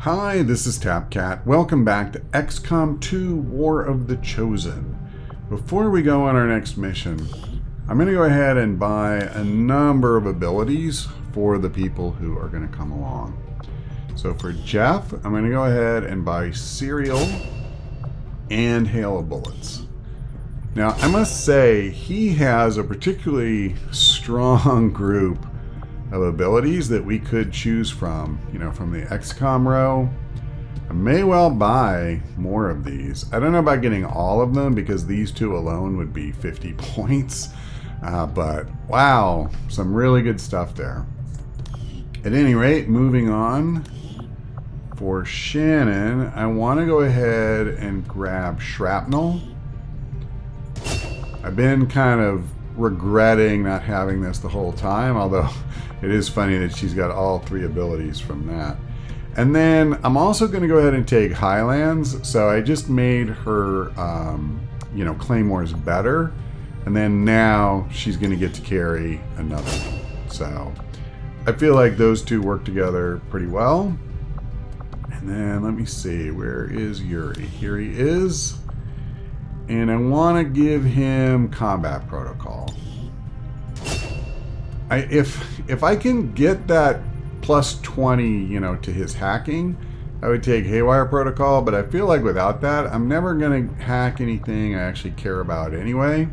Hi, this is Tapcat. Welcome back to XCOM 2 War of the Chosen. Before we go on our next mission, I'm going to go ahead and buy a number of abilities for the people who are going to come along. So for Jeff, I'm going to go ahead and buy Cereal and Hail of Bullets. Now, I must say, he has a particularly strong group of abilities that we could choose from, from the XCOM row. I may well buy more of these. I don't know about getting all of them because these two alone would be 50 points. But wow, some really good stuff there. At any rate, moving on. For Shannon, I want to go ahead and grab Shrapnel. I've been kind of regretting not having this the whole time, although it is funny that she's got all three abilities from that. And then I'm also going to go ahead and take Highlands. So I just made her, Claymores better. And then now she's going to get to carry another one. So I feel like those two work together pretty well. And then let me see, where is Yuri? Here he is. And I want to give him Combat Protocol. If I can get that plus 20, to his hacking, I would take Haywire Protocol, but I feel like without that, I'm never going to hack anything I actually care about anyway.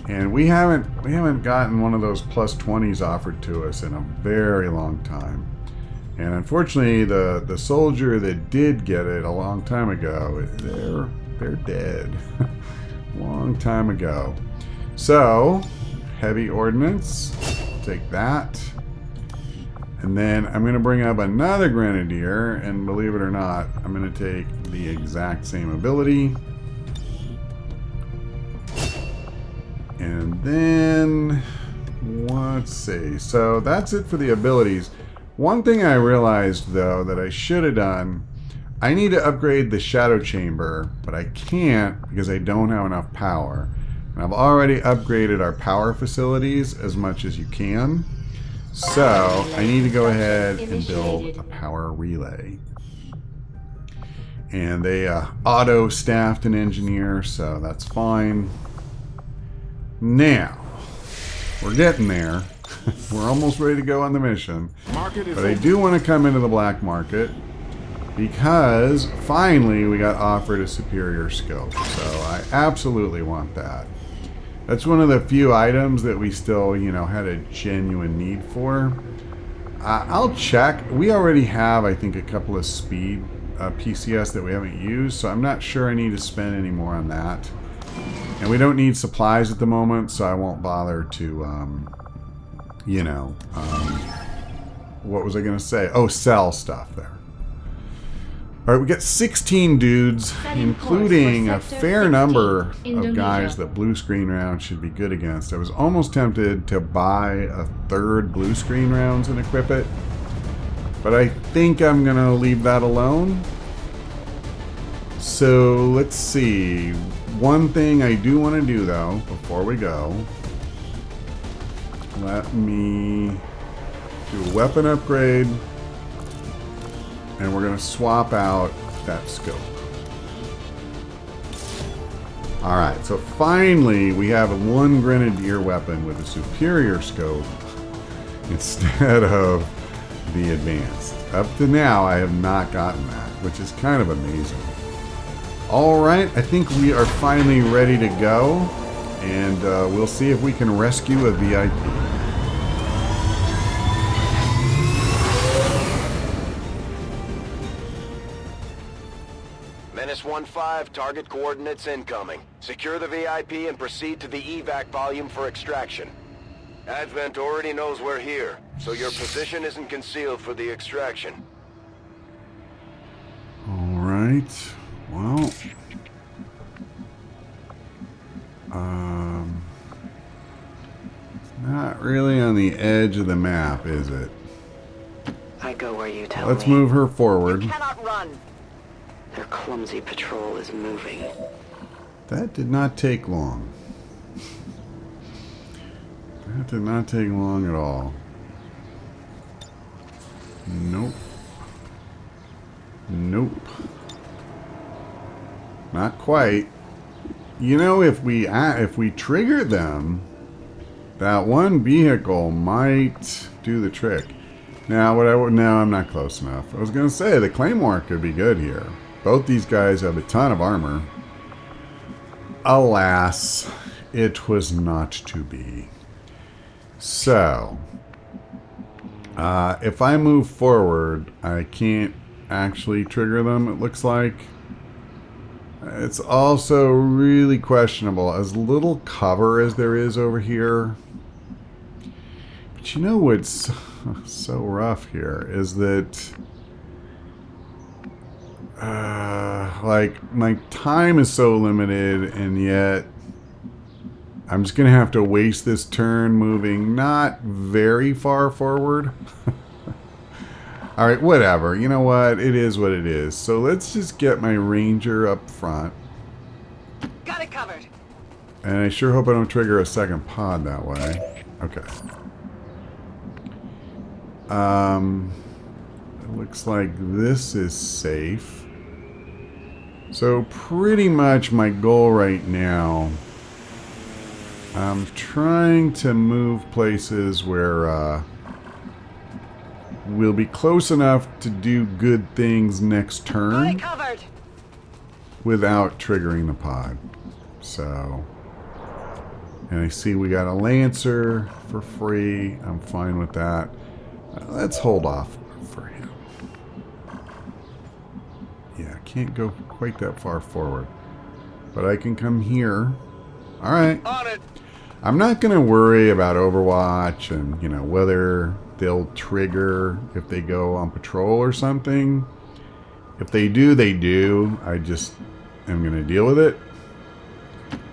And we haven't gotten one of those plus 20s offered to us in a very long time. And unfortunately, the soldier that did get it a long time ago, they're dead. Long time ago. So, heavy ordnance, take that. And then I'm going to bring up another Grenadier, and believe it or not, I'm going to take the exact same ability. And then, let's see. So that's it for the abilities. One thing I realized, though, that I should have done, I need to upgrade the Shadow Chamber, but I can't because I don't have enough power. And I've already upgraded our power facilities as much as you can. So I need to go ahead and build a power relay. And they auto-staffed an engineer, so that's fine. Now, we're getting there. We're almost ready to go on the mission. But I do want to come into the black market because finally we got offered a superior scope. So I absolutely want that. That's one of the few items that we still, had a genuine need for. I'll check. We already have, I think, a couple of speed PCS that we haven't used, so I'm not sure I need to spend any more on that. And we don't need supplies at the moment, so I won't bother to, what was I going to say? Oh, sell stuff there. All right, we got 16 dudes, including a fair number of guys that blue screen rounds should be good against. I was almost tempted to buy a third blue screen rounds and equip it, but I think I'm going to leave that alone. So let's see. One thing I do want to do, though, before we go, let me do a weapon upgrade. And we're going to swap out that scope. Alright, so finally we have one Grenadier weapon with a superior scope instead of the advanced. Up to now I have not gotten that, which is kind of amazing. Alright, I think we are finally ready to go. And we'll see if we can rescue a VIP. Menace 1-5, target coordinates incoming. Secure the VIP and proceed to the evac volume for extraction. Advent already knows we're here, so your position isn't concealed for the extraction. Alright, well... it's not really on the edge of the map, is it? I go where you tell me. Let's move her forward. You cannot run. Their clumsy patrol is moving. That did not take long. That did not take long at all. Nope. Nope. Not quite. You know, if we trigger them, that one vehicle might do the trick. Now, no, I'm not close enough. I was going to say, the Claymore could be good here. Both these guys have a ton of armor. Alas, it was not to be. So, if I move forward, I can't actually trigger them, it looks like. It's also really questionable. As little cover as there is over here. But you know what's so rough here is that like my time is so limited, and yet I'm just gonna have to waste this turn moving not very far forward. Alright, whatever. You know what? It is what it is. So let's just get my Ranger up front. Got it covered. And I sure hope I don't trigger a second pod that way. Okay. It looks like this is safe. So pretty much my goal right now, I'm trying to move places where we'll be close enough to do good things next turn without triggering the pod. So, and I see we got a Lancer for free. I'm fine with that. Let's hold off for him. Yeah, I can't go quite that far forward, but I can come here. All right. On it. I'm not going to worry about Overwatch and, you know, whether they'll trigger if they go on patrol or something. If they do, they do. I just am going to deal with it.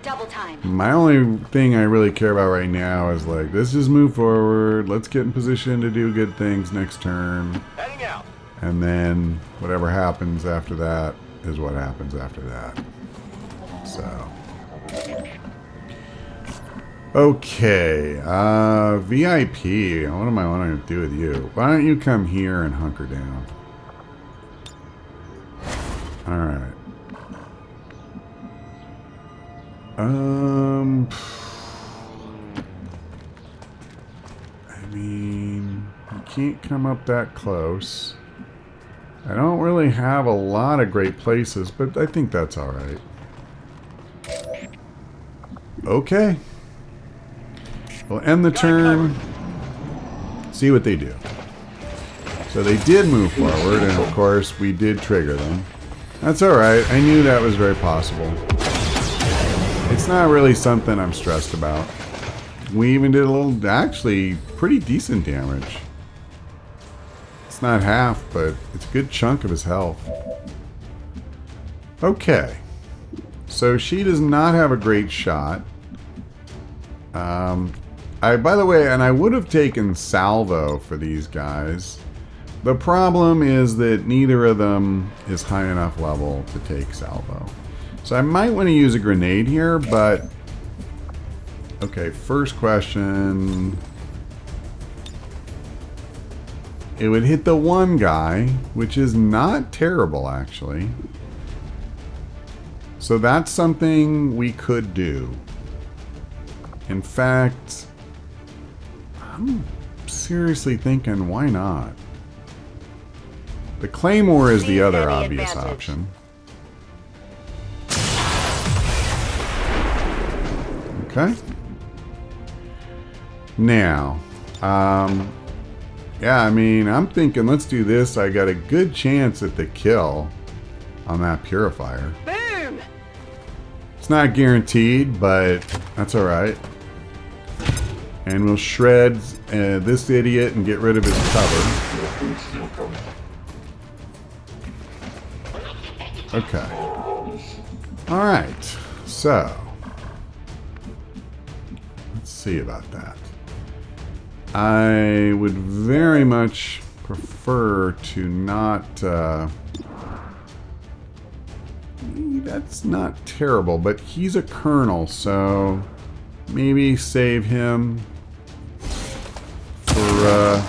Double time. My only thing I really care about right now is like, let's just move forward. Let's get in position to do good things next turn. Heading out. And then whatever happens after that is what happens after that. So. Okay. VIP. What am I wanting to do with you? Why don't you come here and hunker down? Alright. I mean, you can't come up that close. I don't really have a lot of great places, but I think that's alright. Okay. We'll end the turn. See what they do. So they did move forward, and of course we did trigger them. That's alright. I knew that was very possible. It's not really something I'm stressed about. We even did a little, actually, pretty decent damage. It's not half, but it's a good chunk of his health. Okay. So she does not have a great shot. By the way, and I would have taken salvo for these guys. The problem is that neither of them is high enough level to take salvo. So I might want to use a grenade here, but... Okay, first question. It would hit the one guy, which is not terrible, actually. So that's something we could do. In fact, I'm seriously thinking, why not? The Claymore is the other obvious option. Okay. Now, yeah, I mean, I'm thinking, let's do this. I got a good chance at the kill on that purifier. Boom! It's not guaranteed, but that's alright. And we'll shred this idiot and get rid of his cover. Okay. Alright. So. Let's see about that. I would very much prefer to not... that's not terrible, but he's a colonel, so maybe save him for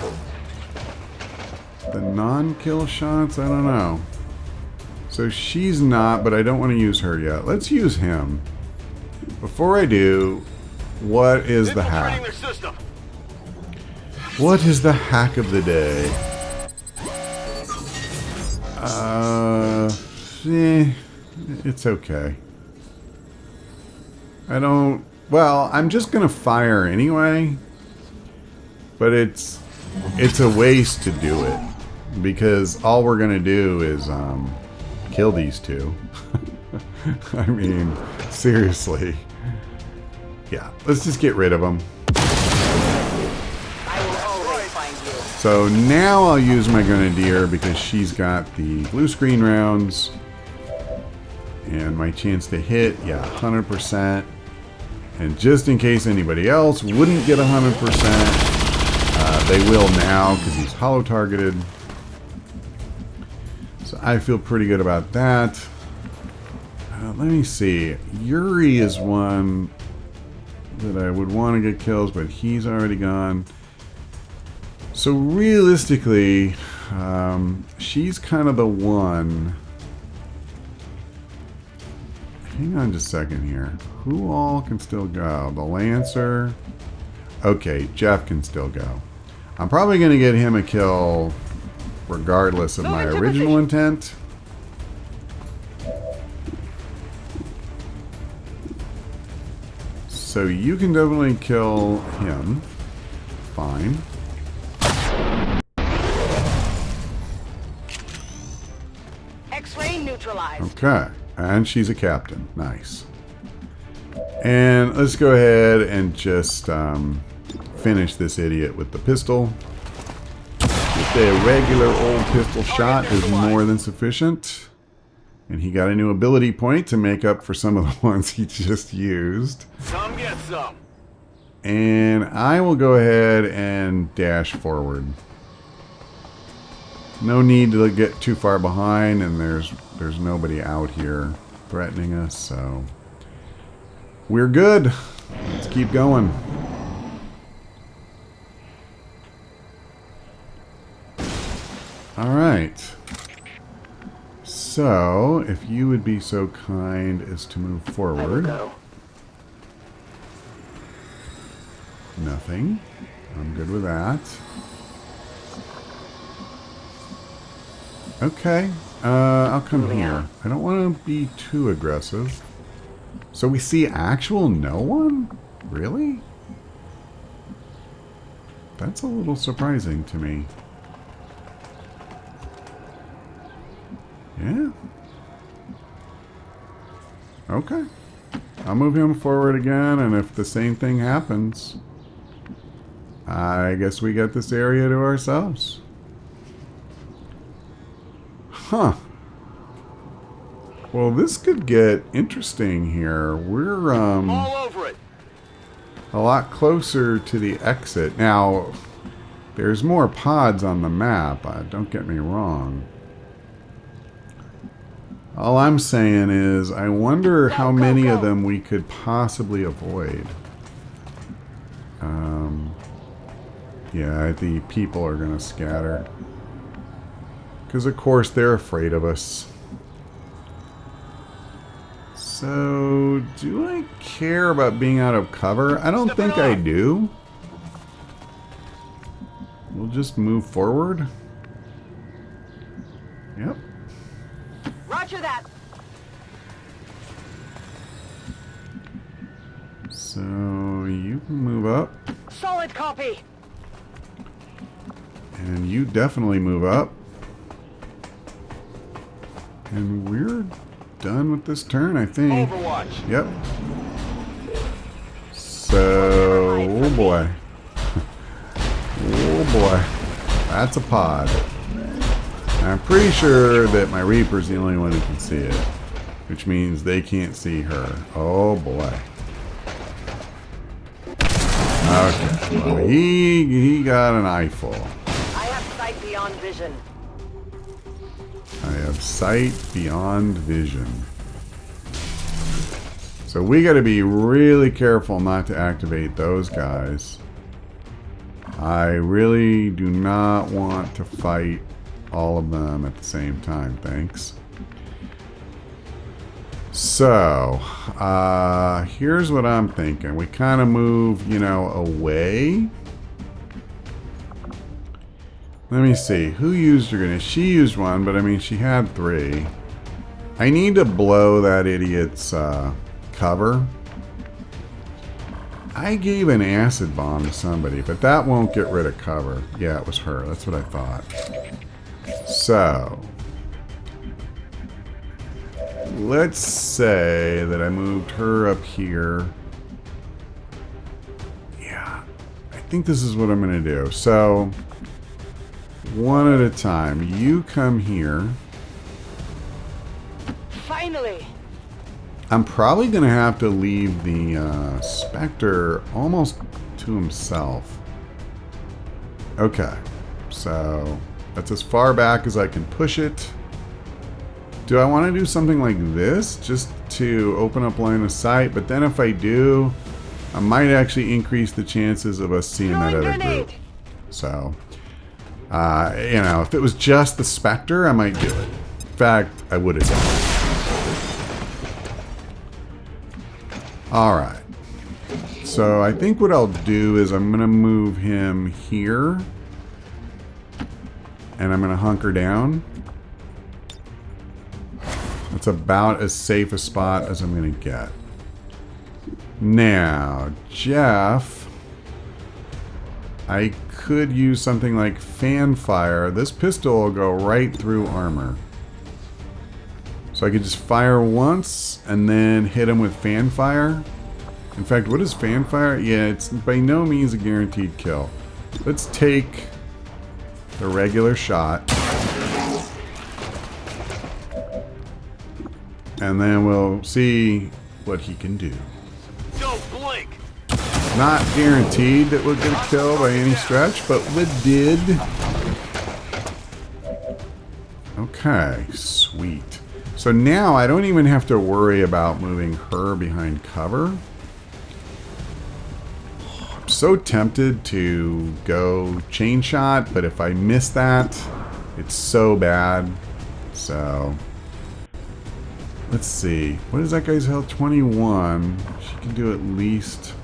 the non-kill shots. I don't know. So she's not, but I don't want to use her yet. Let's use him. Before I do, what is the hack? What is the hack of the day? It's okay. I don't... Well, I'm just going to fire anyway. But it's a waste to do it. Because all we're going to do is kill these two. I mean, seriously. Yeah, let's just get rid of them. I will always find you. So now I'll use my Grenadier because she's got the blue screen rounds. And my chance to hit, yeah, 100%. And just in case anybody else wouldn't get 100%, they will now because he's holo-targeted. So I feel pretty good about that. Let me see. Yuri is one that I would want to get kills, but he's already gone. So realistically, she's kind of the one. Hang on just a second here. Who all can still go? The Lancer. Okay, Jeff can still go. I'm probably going to get him a kill regardless of my original intent. So you can definitely kill him. Fine. X-ray neutralized. Okay. And she's a captain. Nice. And let's go ahead and just finish this idiot with the pistol. Just a regular old pistol shot is more than sufficient. And he got a new ability point to make up for some of the ones he just used. Some get some. And I will go ahead and dash forward. No need to get too far behind, and there's nobody out here threatening us, so we're good. Let's keep going. All right. So, if you would be so kind as to move forward. Nothing. I'm good with that. Okay. I'll come here. I don't want to be too aggressive. So we see actual no one? Really? That's a little surprising to me. Yeah. Okay. I'll move him forward again, and if the same thing happens, I guess we get this area to ourselves. Huh. Well, this could get interesting here. We're All over it. a lot closer to the exit. Now, there's more pods on the map. Don't get me wrong. All I'm saying is, I wonder how many of them we could possibly avoid. Yeah, the people are going to scatter. Because, of course, they're afraid of us. So, do I care about being out of cover? I don't think I do. We'll just move forward. Yep. Roger that. So, you can move up. Solid copy. And you definitely move up. And we're done with this turn, I think. Overwatch. Yep. So, oh boy. Oh boy. That's a pod. I'm pretty sure that my Reaper's the only one who can see it. Which means they can't see her. Oh boy. Okay. Well, he got an eyeful. I have sight beyond vision. I have sight beyond vision. So we got to be really careful not to activate those guys. I really do not want to fight all of them at the same time, thanks. So, here's what I'm thinking. We kind of move, you know, away. Let me see. Who used her grenade? She used one, but I mean, she had 3. I need to blow that idiot's cover. I gave an acid bomb to somebody, but that won't get rid of cover. Yeah, it was her. That's what I thought. So, let's say that I moved her up here. Yeah, I think this is what I'm going to do. So, one at a time. You come here. Finally! I'm probably going to have to leave the Spectre almost to himself. Okay, so that's as far back as I can push it. Do I want to do something like this just to open up line of sight? But then if I do, I might actually increase the chances of us seeing that other group. So, you know, if it was just the Spectre, I might do it. In fact, I would have done it. Alright. So I think what I'll do is I'm going to move him here. And I'm going to hunker down. That's about as safe a spot as I'm going to get. Now, Jeff, I could use something like fan fire. This pistol will go right through armor. So I could just fire once and then hit him with fan fire. In fact, what is fan fire? Yeah, it's by no means a guaranteed kill. Let's take the regular shot. And then we'll see what he can do. Don't blink. Not guaranteed that we'll get a kill by any stretch, but we did. Okay, sweet. So now I don't even have to worry about moving her behind cover. I'm so tempted to go chain shot, but if I miss that, it's so bad. So let's see. What is that guy's health? 21. She can do at least.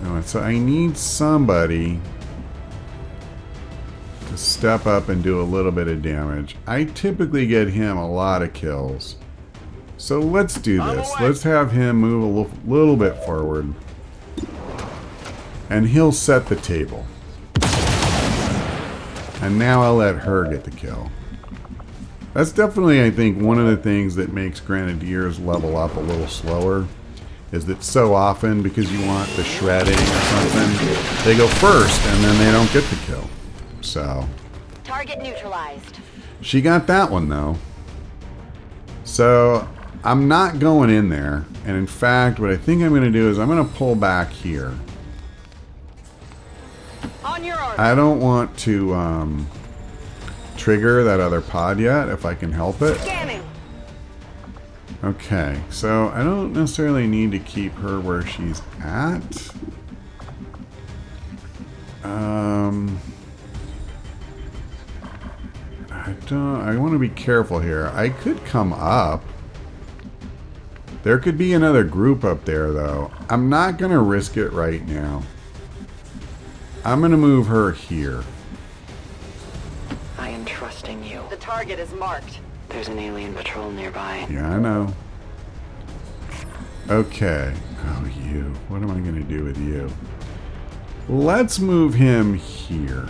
No, so I need somebody to step up and do a little bit of damage. I typically get him a lot of kills. So let's do this. Let's have him move a little bit forward. And he'll set the table. And now I'll let her get the kill. That's definitely, I think, one of the things that makes Grenadiers level up a little slower. Is that so often, because you want the shredding or something, they go first and then they don't get the kill. So, Target neutralized. She got that one though. So I'm not going in there. And in fact, what I think I'm going to do is I'm going to pull back here. On your order. I don't want to trigger that other pod yet, if I can help it. Scanning. Okay, so I don't necessarily need to keep her where she's at. I want to be careful here. I could come up. There could be another group up there, though. I'm not going to risk it right now. I'm going to move her here. I am trusting you. The target is marked. There's an alien patrol nearby. Yeah, I know. Okay. Oh, you. What am I going to do with you? Let's move him here.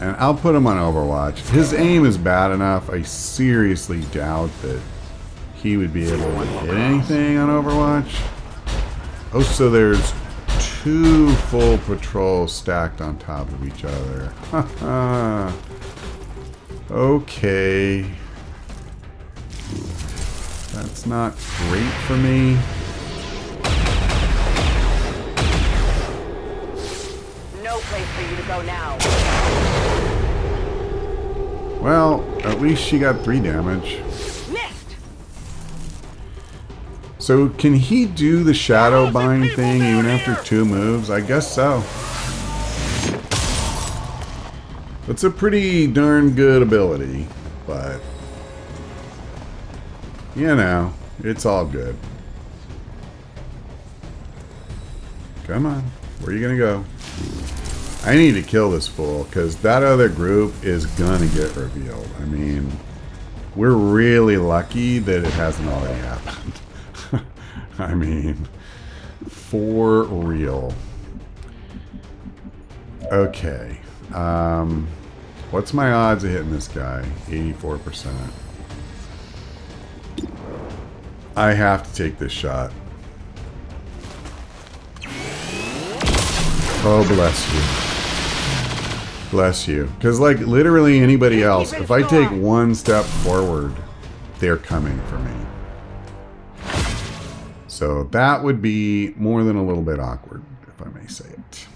And I'll put him on Overwatch. His aim is bad enough. I seriously doubt that he would be able to hit anything on Overwatch. Oh, so there's 2 full patrols stacked on top of each other. Okay. That's not great for me. No place for you to go now. Well, at least she got 3 damage. Missed. So can he do the shadow bind thing even after 2 moves? I guess so. That's a pretty darn good ability, but you know, it's all good. Come on. Where are you going to go? I need to kill this fool because that other group is going to get revealed. I mean, we're really lucky that it hasn't already happened. I mean, for real. Okay. What's my odds of hitting this guy? 84%. I have to take this shot. Oh, bless you. Bless you. Because, like, literally anybody else, if I take one step forward, they're coming for me. So that would be more than a little bit awkward, if I may say it.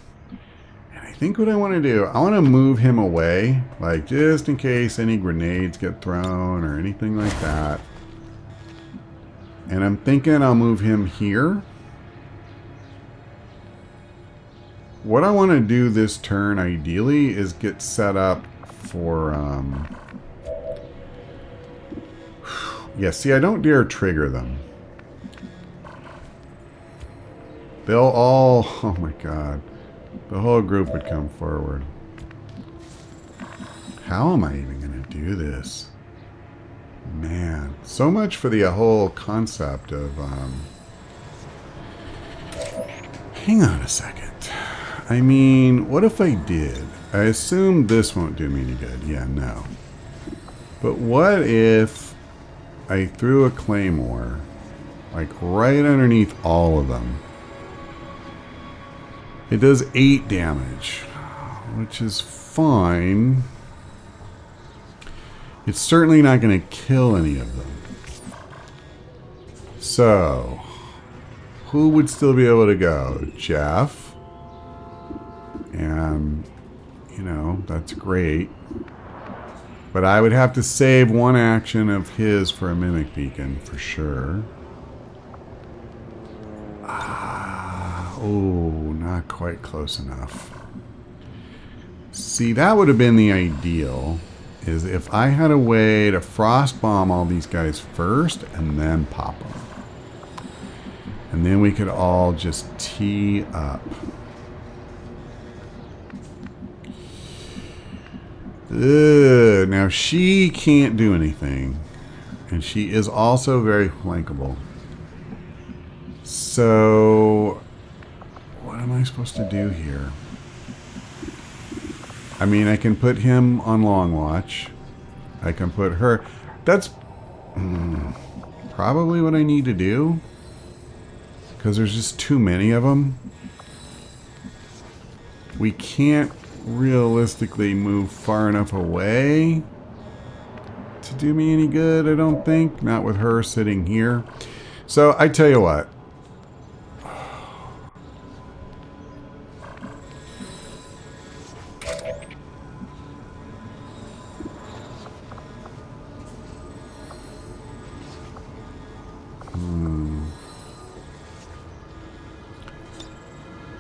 And I think what I want to do, I want to move him away, like, just in case any grenades get thrown or anything like that. And I'm thinking I'll move him here. What I want to do this turn, ideally, is get set up for... yeah, see, I don't dare trigger them. They'll all... oh my god. The whole group would come forward. How am I even going to do this? Man. So much for the whole concept of... hang on a second. I mean, what if I did? I assume this won't do me any good. Yeah, no. But what if I threw a claymore, like right underneath all of them? It does 8 damage, which is fine. It's certainly not going to kill any of them. So, who would still be able to go? Jeff. And, you know, that's great. But I would have to save one action of his for a mimic beacon, for sure. Oh, not quite close enough. See, that would have been the ideal, is if I had a way to frost bomb all these guys first and then pop them. And then we could all just tee up. Ugh, now she can't do anything. And she is also very flankable. So, what am I supposed to do here? I mean, I can put him on long watch. I can put her... That's probably what I need to do. Because there's just too many of them. We can't realistically move far enough away to do me any good, I don't think. Not with her sitting here. So, I tell you what.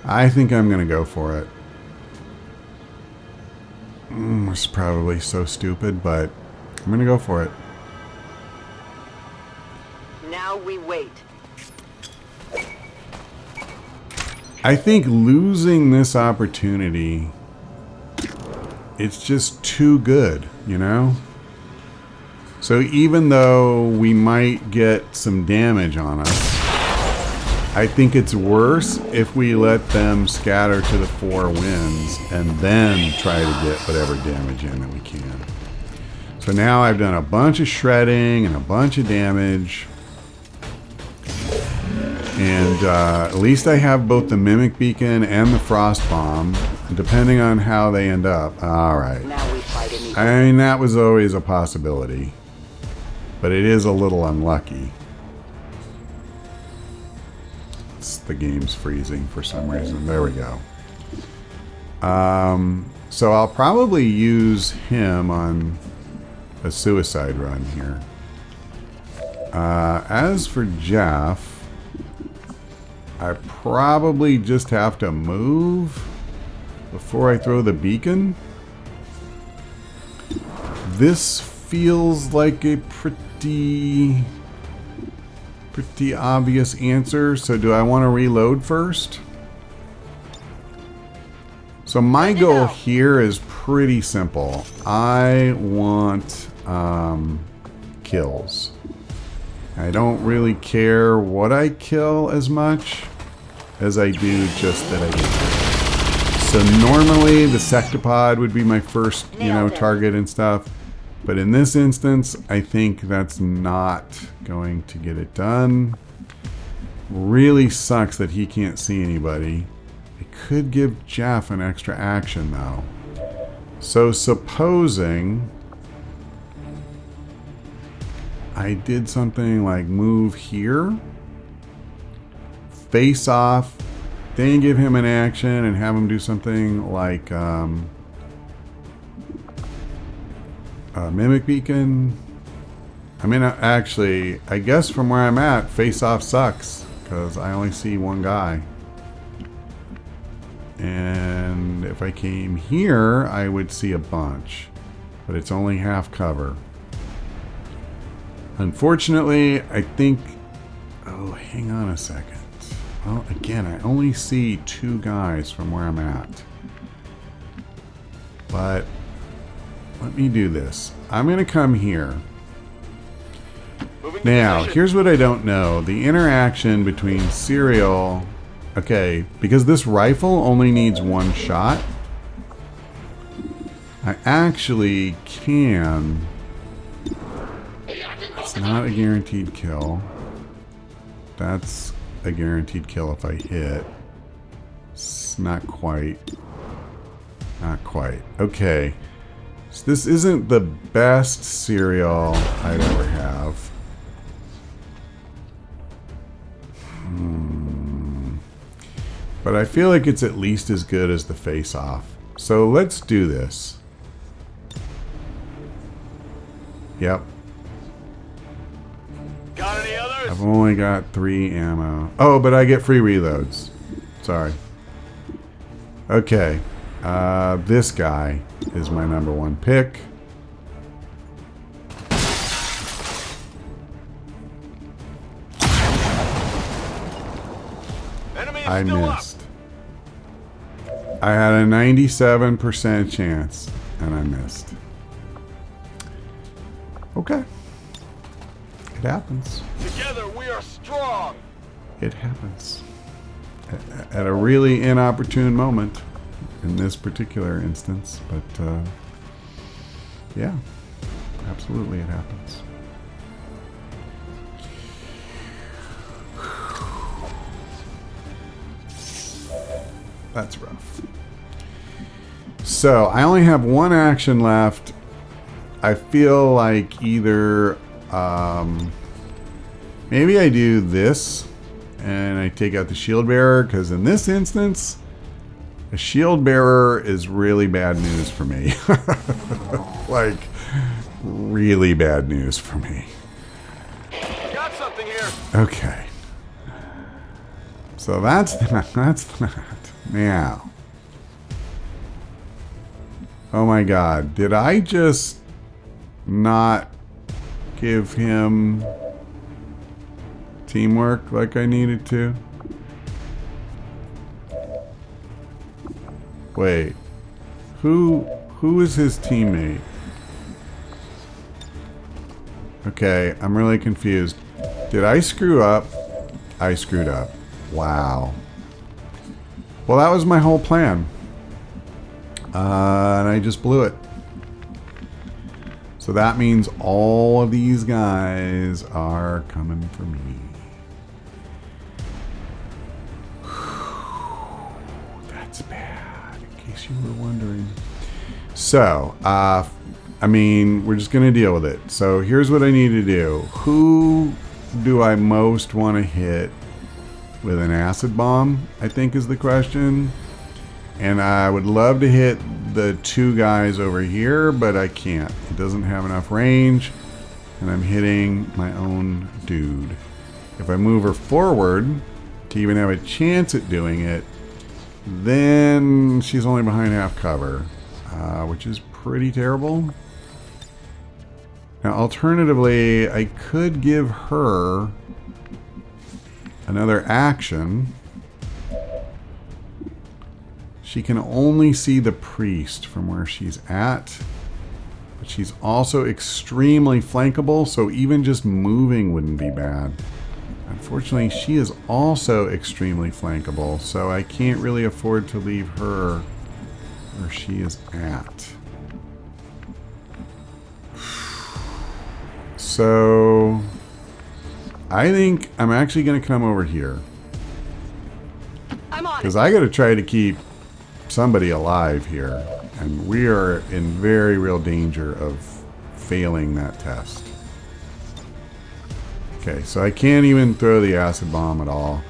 I think I'm going to go for it. It's probably so stupid, but I'm going to go for it. Now we wait. I think losing this opportunity, it's just too good, you know? So even though we might get some damage on us, I think it's worse if we let them scatter to the 4 winds and then try to get whatever damage in that we can. So now I've done a bunch of shredding and a bunch of damage. And at least I have both the Mimic Beacon and the Frost Bomb, depending on how they end up. Alright. Now we fight in I mean, that was always a possibility. But it is a little unlucky. The game's freezing for some reason. There we go. So I'll probably use him on a suicide run here. As for Jeff, I probably just have to move before I throw the beacon. This feels like a pretty Pretty obvious answer. So do I want to reload first? So my goal here is pretty simple. I want kills. I don't really care what I kill as much as I do just that I get killed. So normally the sectopod would be my first, target and stuff. But in this instance, I think that's not going to get it done. Really sucks that he can't see anybody. It could give Jeff an extra action though. So supposing I did something like move here, face off, then give him an action and have him do something like mimic beacon. I mean, actually, I guess from where I'm at, face off sucks because I only see one guy. And if I came here, I would see a bunch, but it's only half cover. Unfortunately, I think... Oh, hang on a second. Well, again, I only see two guys from where I'm at. But let me do this. I'm going to come here. Now, here's what I don't know. The interaction between serial... Okay, because this rifle only needs one shot, I actually can... It's not a guaranteed kill. That's a guaranteed kill if I hit. It's not quite. Not quite. Okay. So this isn't the best serial I'd ever have. But I feel like it's at least as good as the face-off. So let's do this. Yep. Got any others? I've only got 3 ammo. Oh, but I get free reloads. Sorry. Okay. This guy is my #1 pick. I missed. I had a 97% chance, and I missed. Okay. It happens. Together we are strong. It happens. At a really inopportune moment in this particular instance, but yeah, absolutely it happens. That's rough. So I only have one action left. I feel like either maybe I do this and I take out the shield bearer, because in this instance a shield bearer is really bad news for me. Like really bad news for me. Got something here. Okay. So that's that. Now. Oh my god. Did I just not give him teamwork like I needed to? Wait. Who is his teammate? Okay, I'm really confused. Did I screw up? I screwed up. Wow. Well, that was my whole plan. And I just blew it. So that means all of these guys are coming for me. That's bad, in case you were wondering. So, I mean, we're just going to deal with it. So here's what I need to do. Who do I most want to hit with an acid bomb, I think is the question. And I would love to hit the 2 guys over here, but I can't. It doesn't have enough range, and I'm hitting my own dude. If I move her forward to even have a chance at doing it, then she's only behind half cover, which is pretty terrible. Now, alternatively, I could give her another action. She can only see the priest from where she's at. But she's also extremely flankable, so even just moving wouldn't be bad. Unfortunately, she is also extremely flankable, so I can't really afford to leave her where she is at. So I think I'm actually going to come over here. I'm on it. Because I got to try to keep somebody alive here. And we are in very real danger of failing that test. Okay, so I can't even throw the acid bomb at all.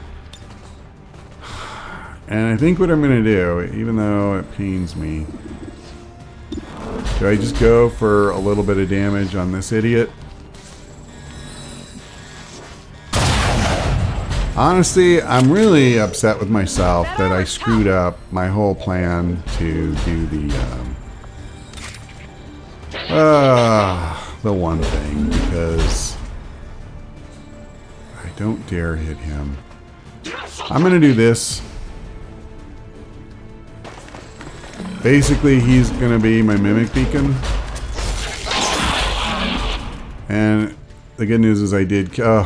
And I think what I'm going to do, even though it pains me, do I just go for a little bit of damage on this idiot? Honestly, I'm really upset with myself that I screwed up my whole plan to do the one thing, because I don't dare hit him. I'm going to do this. Basically, he's going to be my mimic beacon. And the good news is I did... Oh,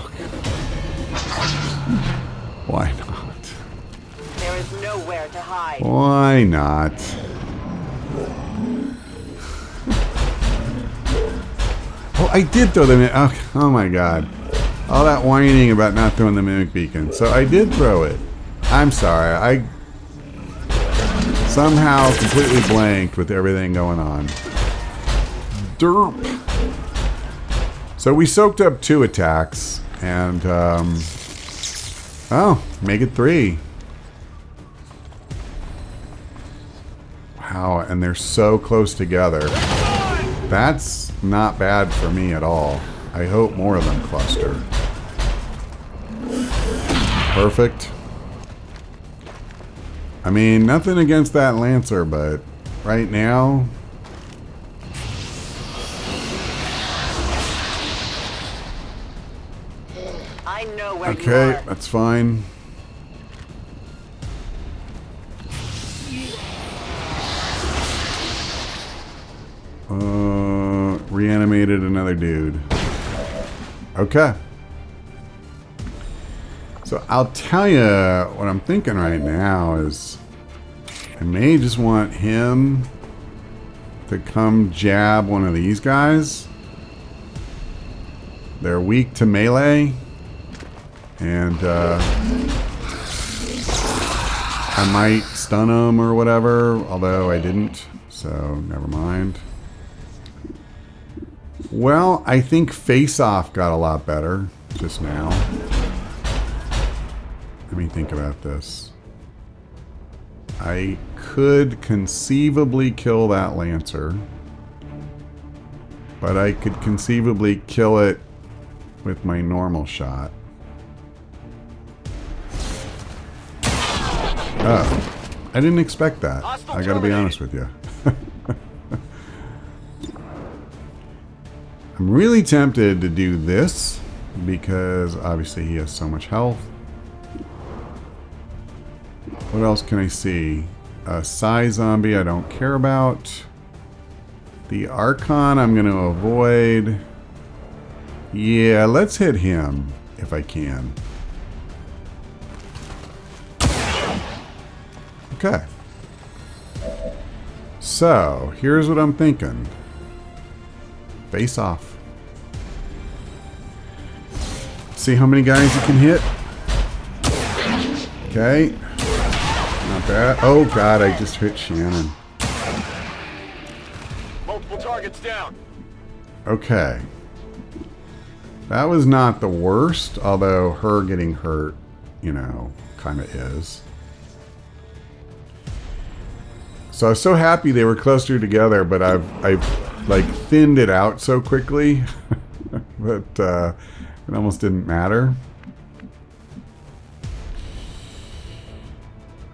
why not? There is nowhere to hide. Why not? Oh, I did throw them in. Oh my god. All that whining about not throwing the mimic beacon. So I did throw it. I'm sorry. I somehow completely blanked with everything going on. Derp. So we soaked up 2 attacks. And, oh, make it 3. Wow, and they're so close together. That's not bad for me at all. I hope more of them cluster. Perfect. I mean, nothing against that Lancer, but right now... I know where you Okay, are. that's fine. Reanimated another dude. Okay. So I'll tell you what I'm thinking right now is I may just want him to come jab one of these guys. They're weak to melee. And I might stun them or whatever, although I didn't, so never mind. Well, I think Face Off got a lot better just now. Let me think about this. I could conceivably kill that Lancer, but I could conceivably kill it with my normal shot. Oh, I didn't expect that. I gotta be honest with you. I'm really tempted to do this because obviously he has so much health. What else can I see? A Psy Zombie I don't care about. The Archon I'm going to avoid. Yeah, let's hit him if I can. Okay. So, here's what I'm thinking. Face Off. See how many guys you can hit. Okay. Not bad. Oh god, I just hit Shannon. Multiple targets down. Okay. That was not the worst, although her getting hurt, you know, kind of is. So I was so happy they were closer together, but I've like thinned it out so quickly that it almost didn't matter.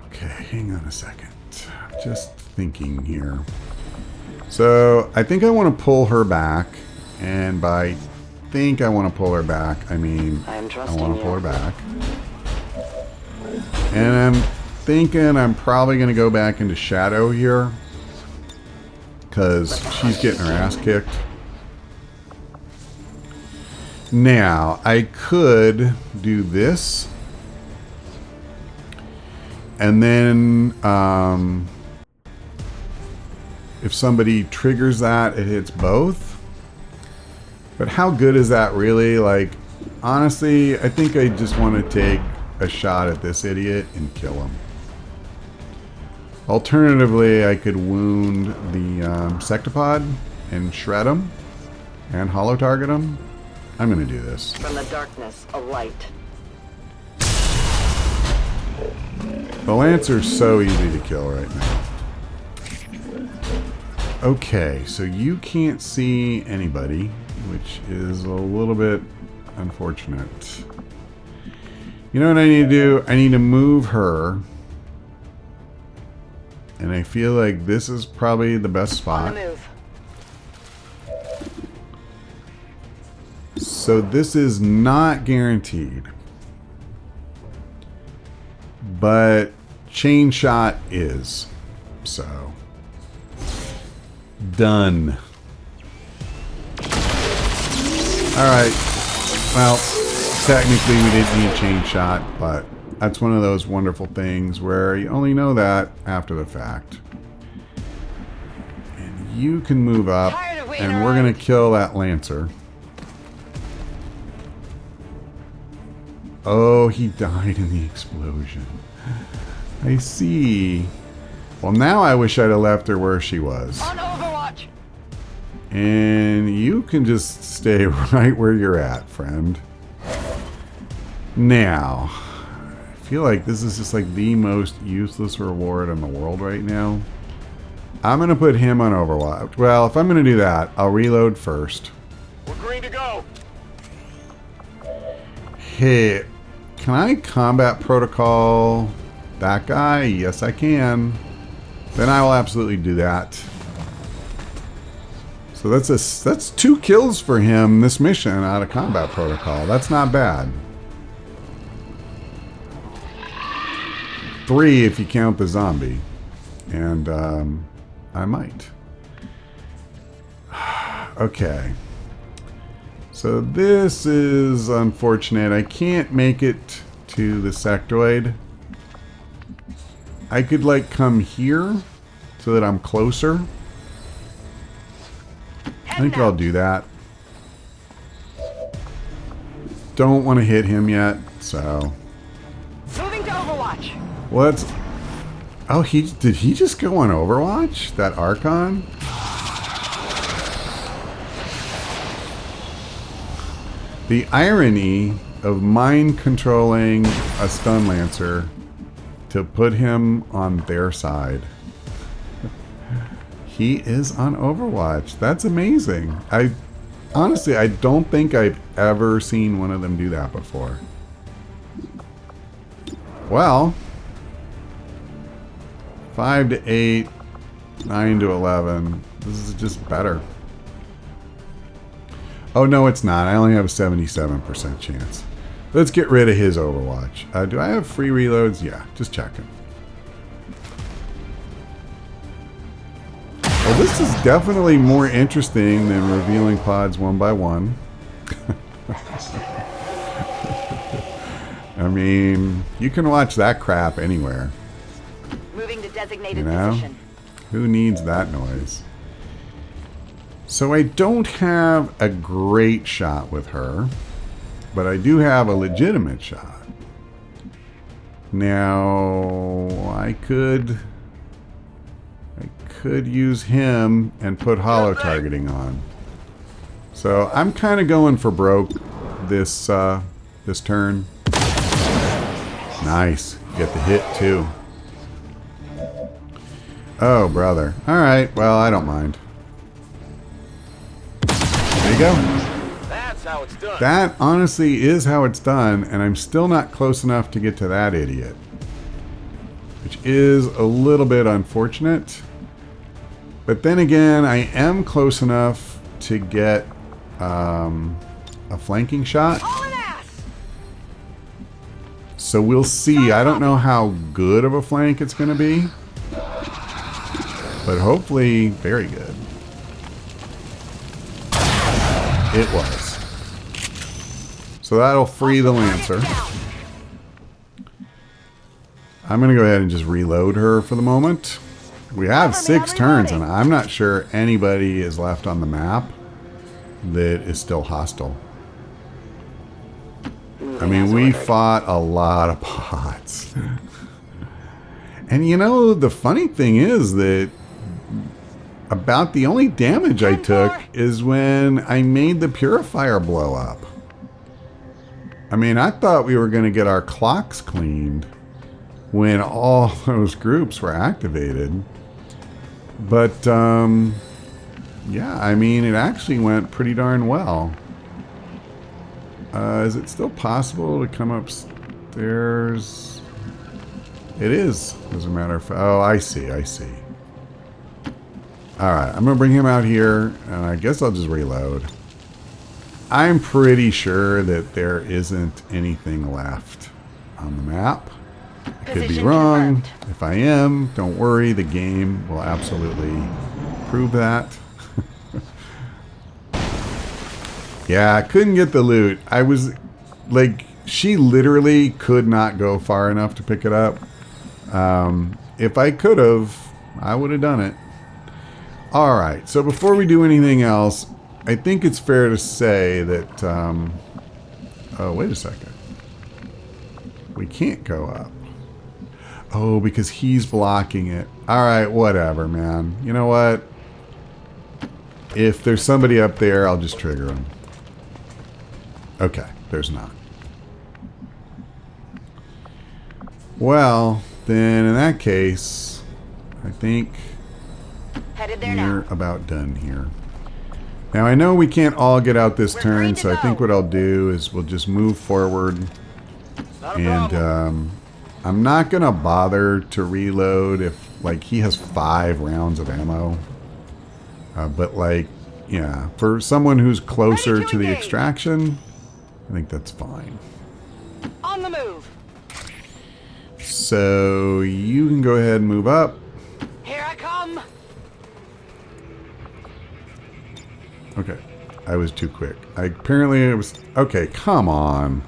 Okay, hang on a second. Just thinking here. So I think I want to pull her back, and by think I want to pull her back, I mean I want to pull her back. And I'm thinking I'm probably going to go back into Shadow here. Because she's getting her ass kicked. Now, I could do this. And then, if somebody triggers that, it hits both. But how good is that really? Like, honestly, I think I just want to take a shot at this idiot and kill him. Alternatively, I could wound the Sectopod and shred him and holo target him. I'm going to do this. From the darkness, a light. The Lancer's so easy to kill right now. Okay, so you can't see anybody, which is a little bit unfortunate. You know what I need to do? I need to move her. And I feel like this is probably the best spot. On the move. So this is not guaranteed. But chain shot is. So done. Alright. Well, technically we didn't need chain shot, but that's one of those wonderful things where you only know that after the fact. And you can move up, and we're going to kill that Lancer. Oh, he died in the explosion. I see. Well, now I wish I'd have left her where she was. On Overwatch. And you can just stay right where you're at, friend. Now, I feel like this is just like the most useless reward in the world right now. I'm going to put him on Overwatch. Well, if I'm going to do that, I'll reload first. We're green to go. Hey, can I combat protocol that guy? Yes, I can. Then I will absolutely do that. So that's 2 kills for him this mission out of combat protocol. That's not bad. 3 if you count the zombie. And I might. Okay. So this is unfortunate. I can't make it to the sectoid. I could like come here so that I'm closer. I think I'll do that. Don't want to hit him yet, so. Moving to Overwatch. What's... Oh, did he just go on Overwatch? That Archon? The irony of mind controlling a stun lancer to put him on their side. He is on Overwatch. That's amazing. Honestly, I don't think I've ever seen one of them do that before. Well, 5 to 8, 9 to 11. This is just better. Oh, no, it's not. I only have a 77% chance. Let's get rid of his Overwatch. Do I have free reloads? Yeah, just checking. Well, this is definitely more interesting than revealing pods one by one. I mean, you can watch that crap anywhere. Moving to designated You know? position. Who needs that noise? So I don't have a great shot with her, but I do have a legitimate shot. Now, I could use him and put holo targeting on. So I'm kind of going for broke this this turn. Nice. Get the hit too. Oh, brother. All right. Well, I don't mind. There you go. That's how it's done. That honestly is how it's done, and I'm still not close enough to get to that idiot. Which is a little bit unfortunate. But then again, I am close enough to get a flanking shot. So we'll see. I don't know how good of a flank it's going to be. But hopefully, very good. It was. So that'll free the Lancer. I'm going to go ahead and just reload her for the moment. We have 6 turns, and I'm not sure anybody is left on the map that is still hostile. I mean, we fought a lot of bots. And you know, the funny thing is that about the only damage I took is when I made the purifier blow up. I mean, I thought we were going to get our clocks cleaned when all those groups were activated. But, yeah, I mean, it actually went pretty darn well. Is it still possible to come upstairs? It is, as a matter of fact. Oh, I see, I see. Alright, I'm going to bring him out here, and I guess I'll just reload. I'm pretty sure that there isn't anything left on the map. I could be wrong. If I am, don't worry, the game will absolutely prove that. Yeah, I couldn't get the loot. I was, like, she literally could not go far enough to pick it up. If I could have, I would have done it. Alright, so before we do anything else, I think it's fair to say that, oh, wait a second. We can't go up. Oh, because he's blocking it. Alright, whatever, man. You know what? If there's somebody up there, I'll just trigger him. Okay, there's not. Well, then in that case, I think we're about done here. Now, I know we can't all get out this turn, so I think what I'll do is we'll just move forward. And I'm not going to bother to reload if, like, he has 5 rounds of ammo. But, like, yeah, for someone who's closer to the extraction, I think that's fine. On the move. So you can go ahead and move up. Here I come. Okay, I was too quick. Apparently it was... Okay, come on.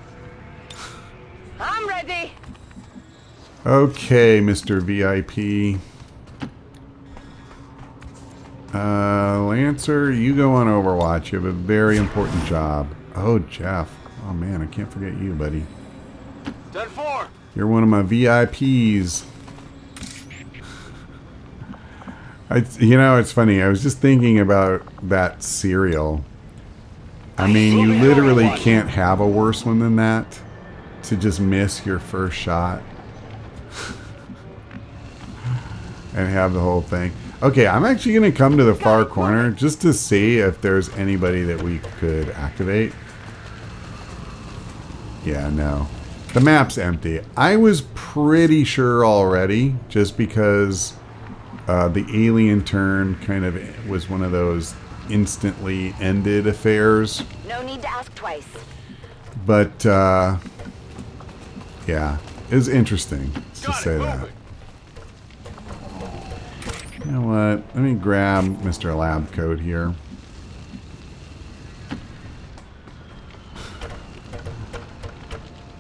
I'm ready. Okay, Mr. VIP. Lancer, you go on Overwatch. You have a very important job. Oh, Jeff. Oh, man, I can't forget you, buddy. 10-4. You're one of my VIPs. You know, it's funny. I was just thinking about that cereal. I mean, you literally can't have a worse one than that. To just miss your first shot. And have the whole thing. Okay, I'm actually going to come to the far corner just to see if there's anybody that we could activate. Yeah, no. The map's empty. I was pretty sure already, just because the alien turn kind of was one of those instantly ended affairs. No need to ask twice. But, yeah, it was interesting to say that. You know what? Let me grab Mr. Lab Coat here.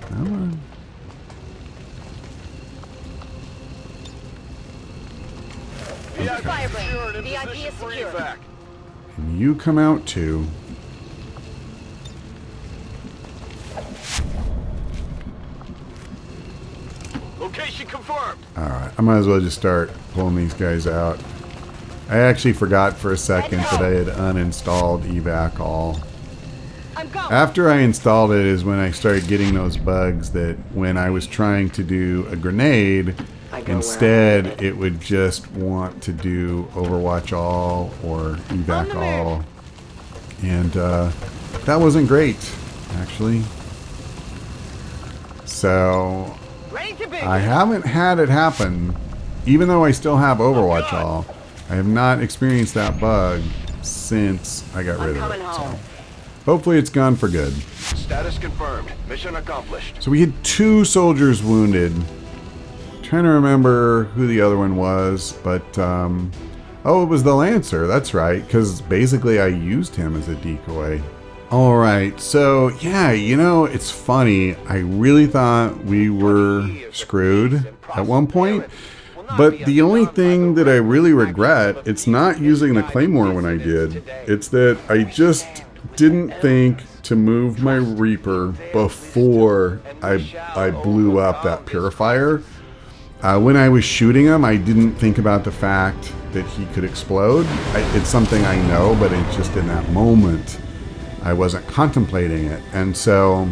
Come on. Okay. VIP is secure. And you come out too. Location confirmed. Alright, I might as well just start pulling these guys out. I actually forgot for a second that I had uninstalled Evac All. After I installed it is when I started getting those bugs that when I was trying to do a grenade, instead it would just want to do Overwatch All or Evac All. And that wasn't great, actually. So I haven't had it happen, even though I still have Overwatch All. I have not experienced that bug since I got rid of it. So. hopefully it's gone for good. Status confirmed. Mission accomplished. So we had 2 soldiers wounded. Trying to remember who the other one was, but oh, it was the Lancer. That's right, because basically I used him as a decoy. All right, so yeah, you know, it's funny. I really thought we were screwed at one point, but the only thing that I really regret, it's not using the Claymore when I did. It's that I just didn't think to move my Reaper before I blew up that purifier. When I was shooting him, I didn't think about the fact that he could explode. It's something I know, but it's just in that moment, I wasn't contemplating it. And so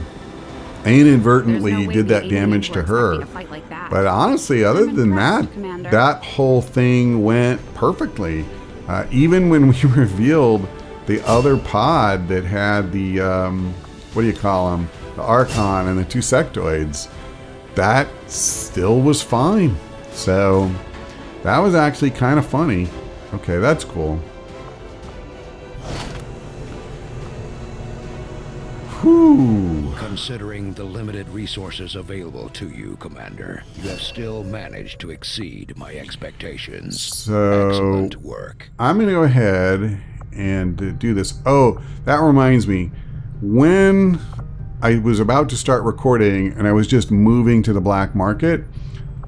I inadvertently did that damage to her. But honestly, other than that, that whole thing went perfectly. Even when we revealed the other pod that had the, what do you call them? The Archon and the 2 sectoids. That still was fine. So that was actually kind of funny. Okay, that's cool. Whew. Considering the limited resources available to you, Commander, you have still managed to exceed my expectations. So excellent work. I'm going to go ahead and do this. Oh, that reminds me. When I was about to start recording and I was just moving to the black market,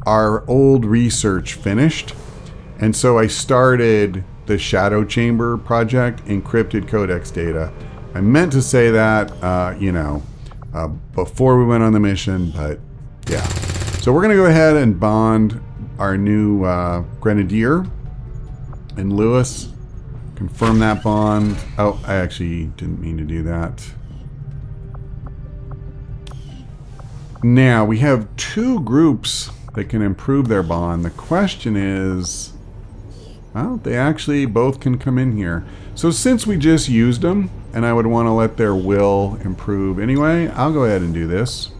our old research finished. And so I started the Shadow Chamber project, encrypted codex data. I meant to say that, before we went on the mission, but yeah. So we're going to go ahead and bond our new Grenadier and Lewis. Confirm that bond. Oh, I actually didn't mean to do that. Now, we have 2 groups that can improve their bond. The question is, well, they actually both can come in here. So since we just used them, and I would want to let their will improve anyway, I'll go ahead and do this.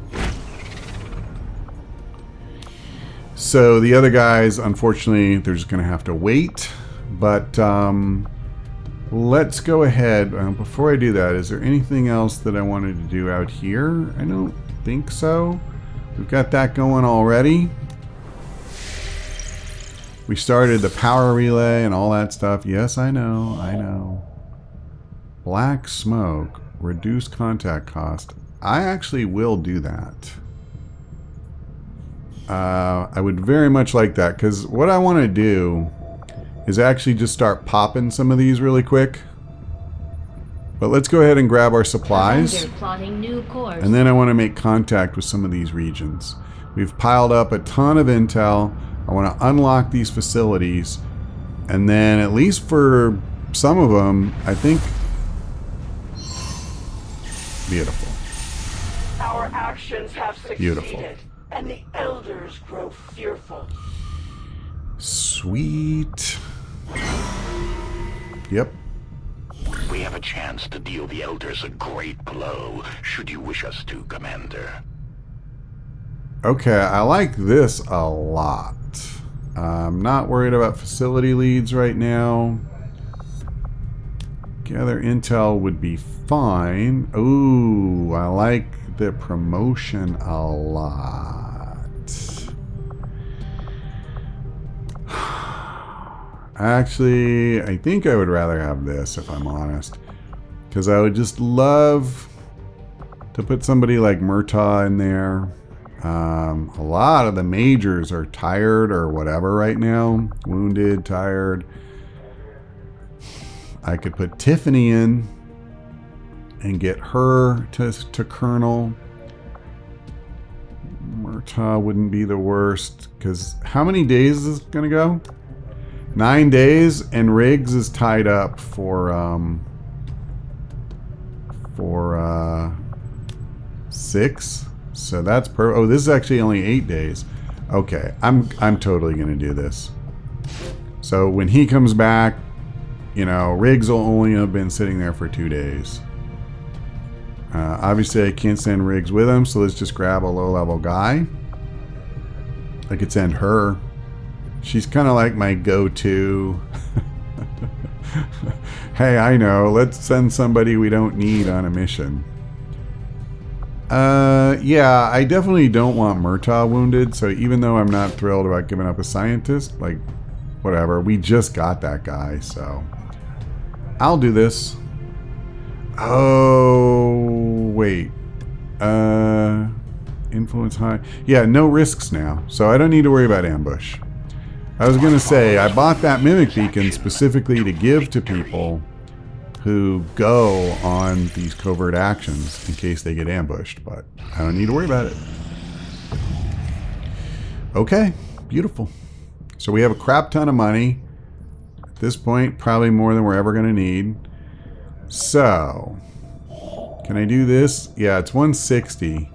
So the other guys, unfortunately, they're just going to have to wait. But let's go ahead. Before I do that, is there anything else that I wanted to do out here? I don't think so. We've got that going already. We started the power relay and all that stuff. Yes, I know. Black smoke, reduce contact cost. I actually will do that. I would very much like that, because what I want to do is actually just start popping some of these really quick. But let's go ahead and grab our supplies. And then I want to make contact with some of these regions. We've piled up a ton of intel. I want to unlock these facilities. And then, at least for some of them, I think... Beautiful. Our actions have succeeded. Beautiful. And the elders grow fearful. Sweet. Yep. We have a chance to deal the Elders a great blow, should you wish us to, Commander. Okay, I like this a lot. I'm not worried about facility leads right now. Gather intel would be fine. Ooh, I like the promotion a lot. Actually, I think I would rather have this, if I'm honest. Because I would just love to put somebody like Murtaugh in there. A lot of the majors are tired or whatever right now. Wounded, tired. I could put Tiffany in and get her to Colonel. Murtaugh wouldn't be the worst. Because how many days is this going to go? 9 days, and Riggs is tied up for 6. So that's oh, this is actually only 8 days. Okay, I'm totally gonna do this. So when he comes back, you know, Riggs will only have been sitting there for 2 days. Obviously, I can't send Riggs with him, so let's just grab a low-level guy. I could send her. She's kind of like my go-to Hey, I know. Let's send somebody we don't need on a mission. Yeah, I definitely don't want Murtaugh wounded, so even though I'm not thrilled about giving up a scientist, like, whatever. We just got that guy, so... I'll do this. Oh, wait. Influence high. Yeah, no risks now, so I don't need to worry about ambush. I was going to say, I bought that mimic beacon specifically to give to people who go on these covert actions in case they get ambushed, but I don't need to worry about it. Okay, beautiful. So we have a crap ton of money. At this point, probably more than we're ever going to need. So, can I do this? Yeah, it's 160.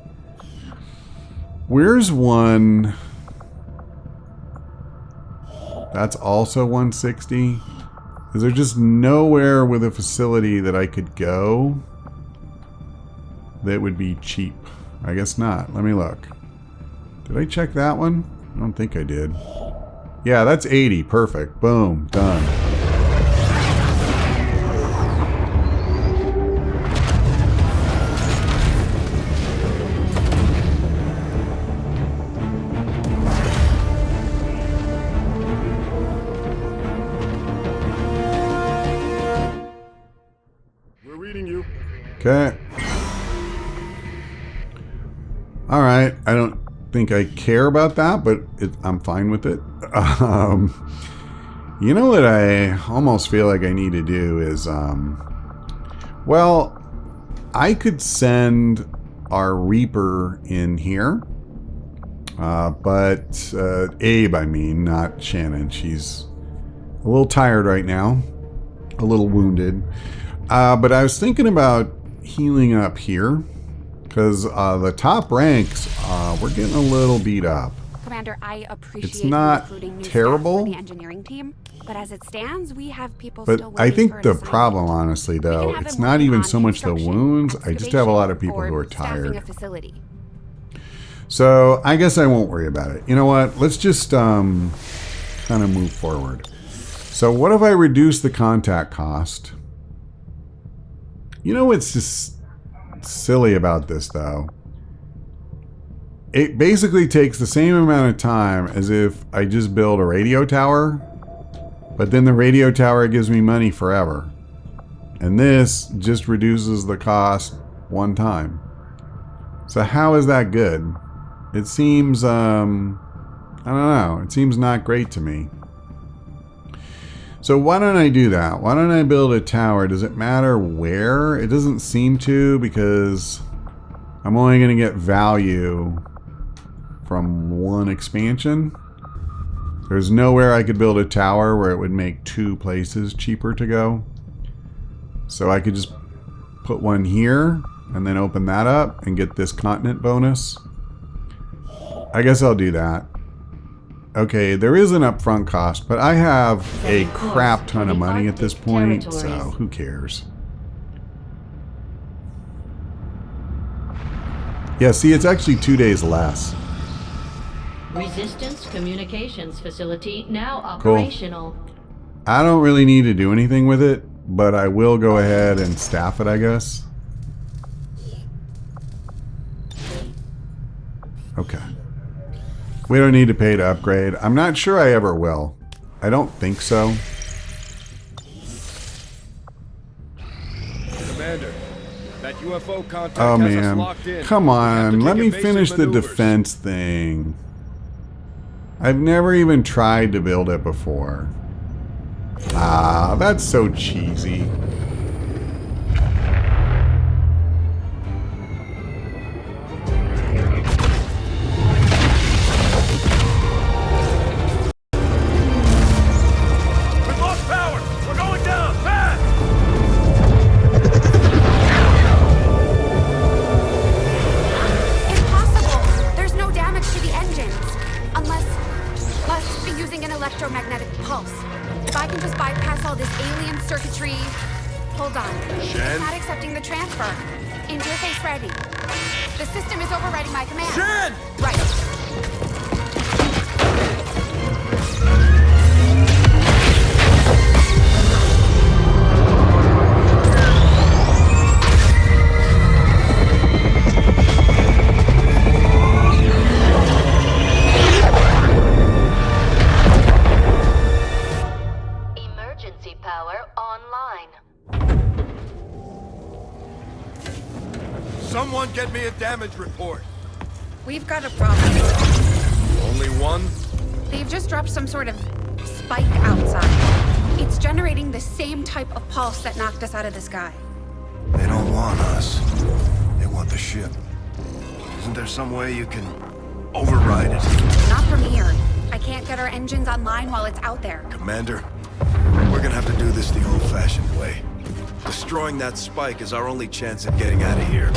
Where's one... That's also 160. Is there just nowhere with a facility that I could go that would be cheap? I guess not. Let me look. Did I check that one? I don't think I did. Yeah, that's 80. Perfect. Boom. Done. Okay. Alright, I don't think I care about that, but I'm fine with it. You know what I almost feel like I need to do is, well, I could send our Reaper in here, but Abe, I mean, not Shannon. She's a little tired right now, a little wounded. But I was thinking about healing up here because the top ranks we're getting a little beat up. Commander, I appreciate it's not recruiting new terrible staff for the engineering team, but as it stands, we have people but still waiting I think for an the assignment. problem, honestly, though, We can have it's them not working even on so much the construction, wounds. I just have a lot of people excavation, who are or staffing tired. a facility. So I guess I won't worry about it. You know what? Let's just kind of move forward. So what if I reduce the contact cost? You know what's just silly about this, though? It basically takes the same amount of time as if I just build a radio tower, but then the radio tower gives me money forever. And this just reduces the cost one time. So how is that good? It seems, I don't know. It seems not great to me. So why don't I do that? Why don't I build a tower? Does it matter where? It doesn't seem to, because I'm only going to get value from one expansion. There's nowhere I could build a tower where it would make two places cheaper to go. So I could just put one here and then open that up and get this continent bonus. I guess I'll do that. Okay, there is an upfront cost, but I have a crap ton of money at this point, so who cares? Yeah, see, it's actually 2 days less. Resistance communications facility now operational. Cool. I don't really need to do anything with it, but I will go ahead and staff it, I guess. Okay. We don't need to pay to upgrade. I'm not sure I ever will. I don't think so. Commander, that UFO contact Oh has us man, locked in. come We have to on, let take me evasive finish the maneuvers. defense thing. I've never even tried to build it before. Ah, that's so cheesy. We've lost power! We're going down! Fast! Impossible! There's no damage to the engines. Unless be using an electromagnetic pulse. If I can just bypass all this alien circuitry... Hold on. Shen? It's not accepting the transfer. Interface ready. The system is overriding my command. Shen! Right. Someone get me a damage report. We've got a problem. Only one? They've just dropped some sort of spike outside. It's generating the same type of pulse that knocked us out of the sky. They don't want us. They want the ship. Isn't there some way you can override it? Not from here. I can't get our engines online while it's out there. Commander, we're gonna have to do this the old-fashioned way. Destroying that spike is our only chance at getting out of here.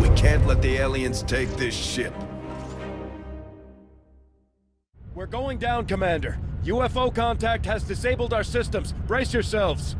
We can't let the aliens take this ship. We're going down, Commander. UFO contact has disabled our systems. Brace yourselves.